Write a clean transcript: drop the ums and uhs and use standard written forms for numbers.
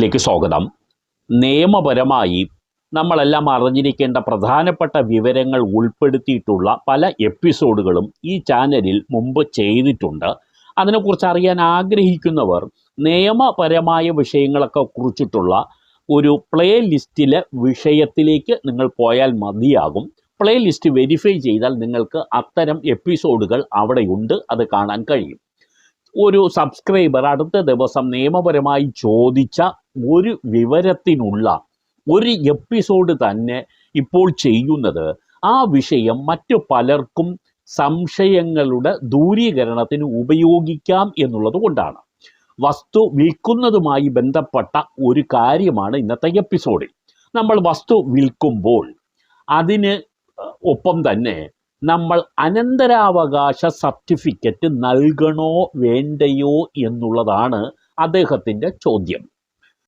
ലേക്ക് സ്വാഗതം. നിയമപരമായി നമ്മളെല്ലാം അറിഞ്ഞിരിക്കേണ്ട പ്രധാനപ്പെട്ട വിവരങ്ങൾ ഉൾപ്പെടുത്തിയിട്ടുള്ള പല എപ്പിസോഡുകളും ഈ ചാനലിൽ മുമ്പ് ചെയ്തിട്ടുണ്ട്. അതിനെക്കുറിച്ച് അറിയാൻ ആഗ്രഹിക്കുന്നവർ നിയമപരമായ വിഷയങ്ങളൊക്കെ കുറിച്ചിട്ടുള്ള ഒരു പ്ലേ ലിസ്റ്റിലെ വിഷയത്തിലേക്ക് നിങ്ങൾ പോയാൽ മതിയാകും. പ്ലേ ലിസ്റ്റ് വെരിഫൈ ചെയ്താൽ നിങ്ങൾക്ക് അത്തരം എപ്പിസോഡുകൾ അവിടെയുണ്ട്, അത് കാണാൻ കഴിയും. ഒരു സബ്സ്ക്രൈബർ അടുത്ത ദിവസം നിയമപരമായി ചോദിച്ച ഒരു വിവരത്തിനുള്ള ഒരു എപ്പിസോഡ് തന്നെ ഇപ്പോൾ ചെയ്യുന്നത് ആ വിഷയം മറ്റു പലർക്കും സംശയങ്ങളുടെ ദൂരീകരണത്തിന് ഉപയോഗിക്കാം എന്നുള്ളത് കൊണ്ടാണ്. വസ്തു വിൽക്കുന്നതുമായി ബന്ധപ്പെട്ട ഒരു കാര്യമാണ് ഇന്നത്തെ എപ്പിസോഡിൽ. നമ്മൾ വസ്തു വിൽക്കുമ്പോൾ അതിന് ഒപ്പം തന്നെ നമ്മൾ അനന്തരാവകാശ സർട്ടിഫിക്കറ്റ് നൽകണോ വേണ്ടയോ എന്നുള്ളതാണ് അദ്ദേഹത്തിൻ്റെ ചോദ്യം.